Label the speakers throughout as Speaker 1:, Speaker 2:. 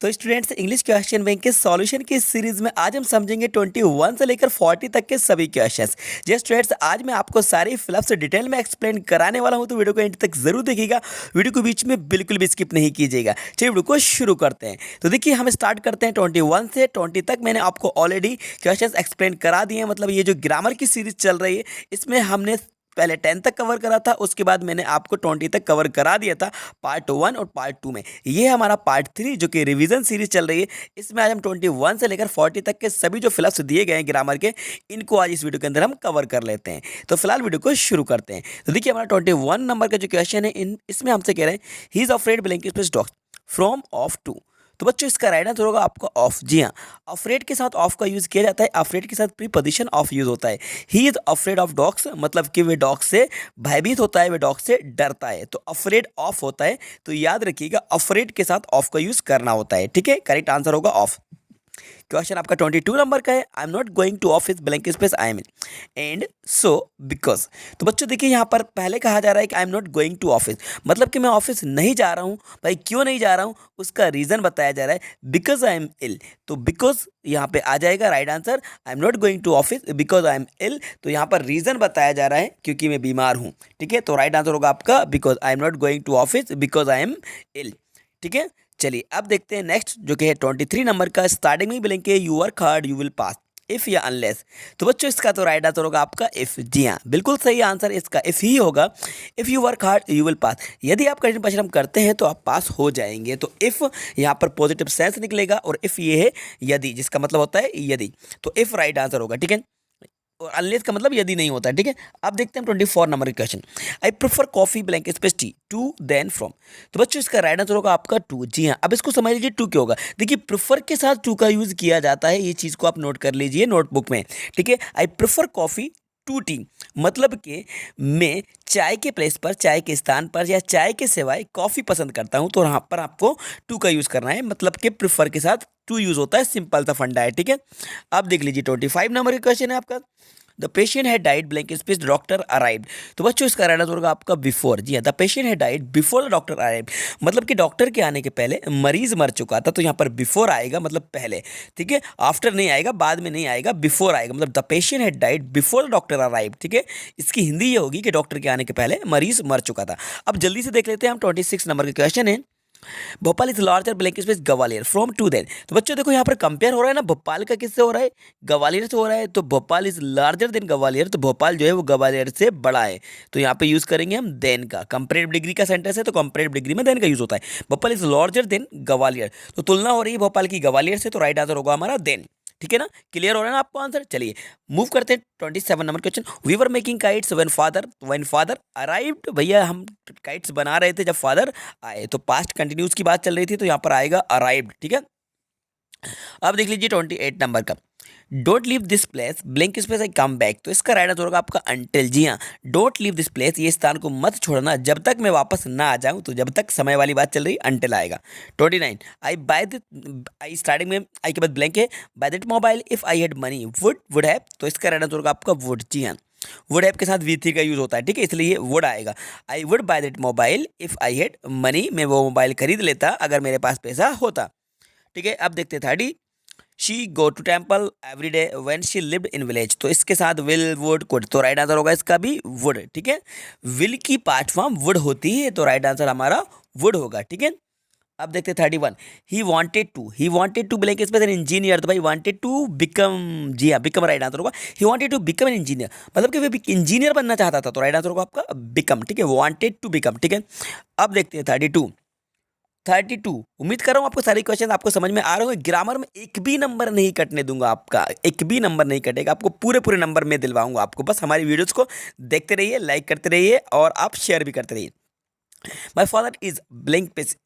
Speaker 1: तो students, English question bank के solution की सीरीज में आज हम समझेंगे 21 से लेकर 40 तक के सभी क्वेश्चंस। जी स्टूडेंट्स, आज मैं आपको सारे फिलअप्स डिटेल में एक्सप्लेन कराने वाला हूं, तो वीडियो को एंड तक जरूर देखिएगा। वीडियो को बीच में बिल्कुल भी स्किप नहीं कीजिएगा। चलिए वीडियो को शुरू करते हैं। तो देखिए, हम स्टार्ट करते हैं 21 से 20 तक। मैंने आपको ऑलरेडी क्वेश्चन एक्सप्लेन करा दिए हैं। मतलब ये जो ग्रामर की सीरीज चल रही है, इसमें हमने पहले 10 तक कवर करा था, उसके बाद मैंने आपको 20 तक कवर करा दिया था पार्ट 1 और पार्ट 2 में। ये हमारा पार्ट 3 जो कि रिवीजन सीरीज चल रही है, इसमें आज हम 21 से लेकर 40 तक के सभी जो फिलअप्स दिए गए हैं ग्रामर के, इनको आज इस वीडियो के अंदर हम कवर कर लेते हैं। तो फिलहाल वीडियो को शुरू करते हैं। तो देखिए, हमारा 21 नंबर का जो क्वेश्चन है, इसमें हमसे कह रहे हैं he is afraid blank space dog from of to. तो बच्चों, इसका राइट आंसर होगा आपका ऑफ। जी हाँ, अफ्रेड के साथ ऑफ का यूज किया जाता है। अफ्रेड के साथ प्रीपोजिशन ऑफ यूज होता है। ही इज अफ्रेड ऑफ डॉग्स, मतलब कि वे डॉग से भयभीत होता है, वे डॉग से डरता है। तो अफ्रेड ऑफ होता है। तो याद रखिएगा, अफ्रेड के साथ ऑफ का यूज करना होता है। ठीक है, करेक्ट आंसर होगा ऑफ। क्वेश्चन आपका 22 नंबर का है। I am not going to office blank space I am in and so because. तो बच्चों देखिए, यहाँ पर पहले कहा जा रहा है कि I am not going to office, मतलब कि मैं ऑफिस नहीं जा रहा हूँ। भाई क्यों नहीं जा रहा हूँ, उसका रीज़न बताया जा रहा है, बिकॉज आई एम इल। तो बिकॉज यहाँ पे आ जाएगा right answer. I am not going to office because I am ill. तो यहाँ पर रीज़न बताया जा रहा है क्योंकि मैं बीमार हूँ। ठीक है, तो राइट आंसर होगा आपका because I am not going to office because I am ill. ठीक है, चलिए अब देखते हैं नेक्स्ट जो कि है 23 नंबर का। स्टार्टिंग में ही बोलेंगे you work hard you will pass, if या अनलेस। तो बच्चों, इसका तो राइट आंसर होगा आपका इफ़। जी हाँ, बिल्कुल सही आंसर इसका इफ़ ही होगा। If you work hard you will pass, यदि आप कठिन परिश्रम करते हैं तो आप पास हो जाएंगे। तो इफ़ यहाँ पर पॉजिटिव सेंस निकलेगा, और इफ़ ये है यदि, जिसका मतलब होता है यदि। तो इफ़ राइट आंसर होगा। ठीक है, और अनलेस का मतलब यदि नहीं होता है। ठीक है, अब देखते हैं 24 नंबर का question. I prefer coffee blank space tea to than from. तो बच्चों, इसका राइट आंसर होगा आपका टू। जी हाँ, अब इसको समझ लीजिए टू क्या होगा। देखिए, प्रेफर के साथ टू का यूज किया जाता है, ये चीज़ को आप नोट कर लीजिए नोटबुक में। ठीक है, I prefer coffee to tea, मतलब कि मैं चाय के प्लेस पर, चाय के स्थान पर या चाय के सिवाय कॉफ़ी पसंद करता हूँ। तो यहाँ पर आपको टू का यूज़ करना है, मतलब कि प्रेफर के साथ टू यूज़ होता है। सिंपल सा फंडा है। ठीक है, अब देख लीजिए 25 नंबर का क्वेश्चन है आपका। द पेशेंट है died blank space doctor arrived. तो बच्चों, इसका राइट आंसर होगा आपका बिफोर। जी हाँ, द पेशेंट है died before the doctor arrived, मतलब कि डॉक्टर के आने के पहले मरीज मर चुका था। तो यहाँ पर बिफोर आएगा, मतलब पहले। ठीक है, आफ्टर नहीं आएगा, बाद में नहीं आएगा, बिफोर आएगा। मतलब द पेशेंट है died before the doctor arrived. ठीक है, इसकी हिंदी ये होगी कि डॉक्टर के आने के पहले मरीज मर चुका था। अब जल्दी से देख लेते हैं हम 26 नंबर का क्वेश्चन है। Bhopal is larger blank space Gwalior from to than. तो बच्चों देखो, यहाँ पर कंपेयर हो रहा है ना, भोपाल का किससे हो रहा है, ग्वालियर से हो रहा है। तो Bhopal is larger than Gwalior, तो भोपाल जो है वो ग्वालियर से बड़ा है। तो यहाँ पे यूज करेंगे हम देन का। कंपेरेटिव डिग्री का सेंटेंस है, तो कंपेरेटिव डिग्री में देन का यूज होता है। Bhopal is larger than Gwalior, तो तुलना हो रही है भोपाल की ग्वालियर से। तो राइट आंसर होगा हमारा देन। ठीक है ना, क्लियर हो रहा है ना आपको आंसर। चलिए मूव करते हैं 27 number question. We were making kites when father arrived. भैया, हम काइट्स बना रहे थे जब फादर आए। तो पास्ट कंटिन्यूस की बात चल रही थी, तो यहाँ पर आएगा अराइव्ड। ठीक है, अब देख लीजिए 28 नंबर का। Don't leave this place blank space I come back. तो इसका राइट आंसर होगा आपका अंटिल। जी हाँ, डोंट लीव दिस प्लेस, ये स्थान को मत छोड़ना जब तक मैं वापस ना आ जाऊं। तो जब तक समय वाली बात चल रही, अंटिल आएगा। 29, आई बाय द, आई स्टार्टिंग में आई के बाद ब्लैंक है। By that mobile if I had money would have. तो इसका राइट आंसर होगा आपका वुड। जी हाँ, वुड हैव के साथ वी थ्री का यूज होता है। ठीक है, इसलिए वुड आएगा। I would by that mobile if I had money, मैं वो मोबाइल खरीद लेता अगर मेरे पास पैसा होता। ठीक है, अब देखते हैं 30। She go to temple every day when she lived in village. तो इसके साथ विल वुड कुड, तो राइट आंसर होगा इसका भी वुड। ठीक है, विल की पार्ट फॉर्म वुड होती है, तो राइट आंसर हमारा वुड होगा। ठीक है, अब देखते हैं 31। He wanted to blank space an engineer. तो भाई वांटेड टू बिकम, जी हाँ, बिकम राइट आंसर होगा। He wanted to become an engineer, मतलब कि वे इंजीनियर बनना चाहता था। तो राइट आंसर होगा आपका बिकम। ठीक है, वांटेड टू बिकम। ठीक है, अब देखते हैं 32। उम्मीद कर रहा हूँ आपको सारे क्वेश्चन आपको समझ में आ रहे होंगे। ग्रामर में एक भी नंबर नहीं कटने दूंगा आपका, एक भी नंबर नहीं कटेगा। आपको पूरे पूरे नंबर में दिलवाऊंगा आपको। बस हमारी वीडियोस को देखते रहिए, लाइक करते रहिए, और आप शेयर भी करते रहिए। My father is blank page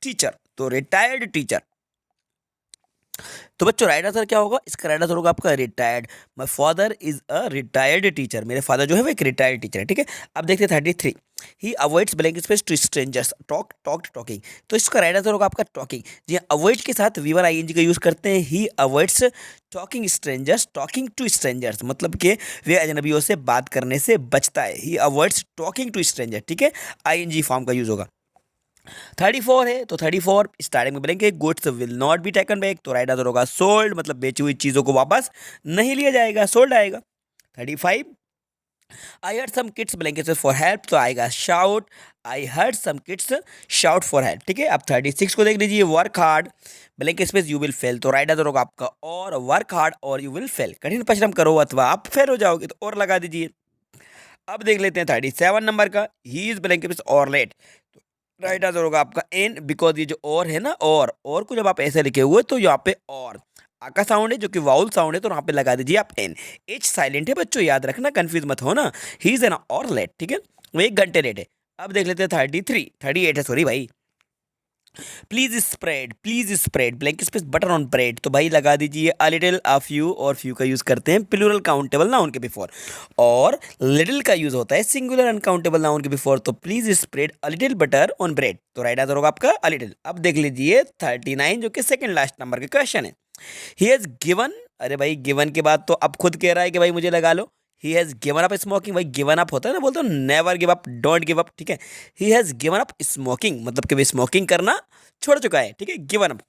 Speaker 1: teacher, तो रिटायर्ड टीचर। तो बच्चों, राइट आंसर क्या होगा, इसका राइट आंसर होगा आपका retired. My father is a retired teacher, मेरे फादर जो है वो एक रिटायर्ड टीचर है। ठीक है, अब देखते हैं 33। He avoids blank space to strangers talking. तो इसका राइट आंसर होगा आपका टॉकिंग। जी, अवॉइड के साथ वीवर आईएनजी का यूज करते हैं। ही अवॉइड्स टॉकिंग टू स्ट्रेंजर्स, मतलब कि वे अजनबियों से बात करने से बचता है। ही अवॉइड्स टॉकिंग टू स्ट्रेंजर। ठीक है, आईएनजी फॉर्म का यूज होगा। 34 है तो 34 स्टार्टिंग में बोलेंगे goods will not be taken back, तो राइट आंसर होगा सोल्ड, मतलब बेची हुई चीज़ों को वापस नहीं लिया जाएगा, सोल्ड आएगा। 35 I heard some kids blanket for help, तो आएगा shout, I heard some kids shout for help, ठीक है। अब 36 को देख लीजिए, work hard blank space you will fail, तो राइट आंसर होगा आपका और, वर्क हार्ड और यू विल फेल, कठिन परिश्रम करो अथवा आप फेल हो जाओगे, तो और लगा दीजिए। अब देख लेते हैं 37 नंबर का, ही इज ब्लैंक स्पेस और लेट, राइट आंसर होगा आपका एन, बिकॉज ये जो और है ना, और को जब आप ऐसे लिखे हुए तो यहाँ पे और आका साउंड है जो कि वाउल साउंड है, तो यहाँ पे लगा दीजिए आप एन। एच साइलेंट है बच्चों, याद रखना, कंफ्यूज मत हो ना। ही इज एन और लेट, ठीक है, वो 1 घंटे लेट है। अब देख लेते हैं 38 है, सॉरी भाई, please spread blank space butter on bread, तो भाई लगा दीजिए अ लिटिल, अ फ्यू, और फ्यू का यूज करते हैं प्लूरल काउंटेबल नाउन के बिफोर, और लिटिल का यूज होता है सिंगुलर अनकाउंटेबल नाउन के बिफोर, तो please spread a little butter on bread, तो राइट आंसर होगा आपका अ लिटिल। अब देख लीजिए 39 जो कि सेकंड लास्ट नंबर का क्वेश्चन है, ही हैज गिवन, अरे भाई गिवन के बाद तो अब खुद कह रहा है कि भाई मुझे लगा लो, he has given up smoking, भाई गिवन अप होता है ना, बोलते हो never give up, don't give up, ठीक है। He has given up smoking, मतलब कि वे स्मोकिंग करना छोड़ चुका है, ठीक है, गिवन अप।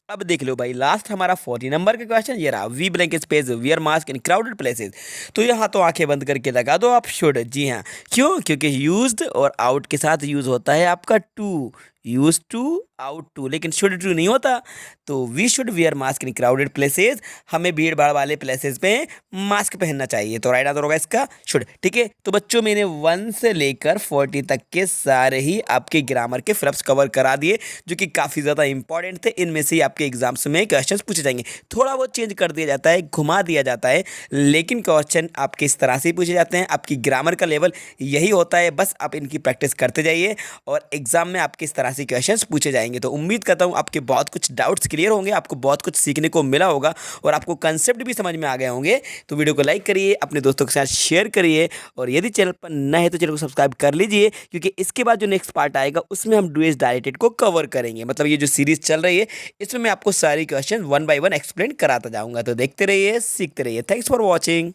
Speaker 1: अब देख लो भाई, लास्ट हमारा 40 नंबर का क्वेश्चन ये रहा, we blank space wear mask in crowded places, तो यहाँ तो आंखें बंद करके लगा दो आप शुड, जी हाँ, क्यों, क्योंकि यूज्ड और आउट के साथ यूज होता है आपका to, use to ought to, लेकिन शुड टू नहीं होता, तो we should wear mask in crowded places, हमें भीड़ भाड़ वाले प्लेसेस पे मास्क पहनना चाहिए, तो राइट आंसर होगा इसका शुड, ठीक है। तो बच्चों मैंने 1 से लेकर 40 तक के सारे ही आपके ग्रामर के फ्लप्स कवर करा दिए, जो कि काफ़ी ज़्यादा इंपॉर्टेंट थे, इनमें से ही आपके एग्जाम्स में क्वेश्चन पूछे जाएंगे, थोड़ा बहुत चेंज कर दिया जाता है, घुमा दिया जाता है, लेकिन क्वेश्चन आपके इस तरह से ही पूछे जाते हैं, आपकी ग्रामर का लेवल यही होता है, बस आप इनकी प्रैक्टिस करते जाइए और एग्जाम में आपके इस तरह से क्वेश्चंस पूछे जाएंगे। तो उम्मीद करता हूँ आपके बहुत कुछ डाउट्स क्लियर होंगे, आपको बहुत कुछ सीखने को मिला होगा और आपको कंसेप्ट भी समझ में आ गए होंगे। तो वीडियो को लाइक करिए, अपने दोस्तों के साथ शेयर करिए, और यदि चैनल पर नए हैं तो चैनल को सब्सक्राइब कर लीजिए, क्योंकि इसके बाद जो नेक्स्ट पार्ट आएगा उसमें हम डू इज डायरेक्टेड को कवर करेंगे, मतलब ये जो सीरीज चल रही है इसमें मैं आपको सारी क्वेश्चन 1 बाय 1 एक्सप्लेन कराता जाऊंगा। तो देखते रहिए, सीखते रहिए। Thanks for watching.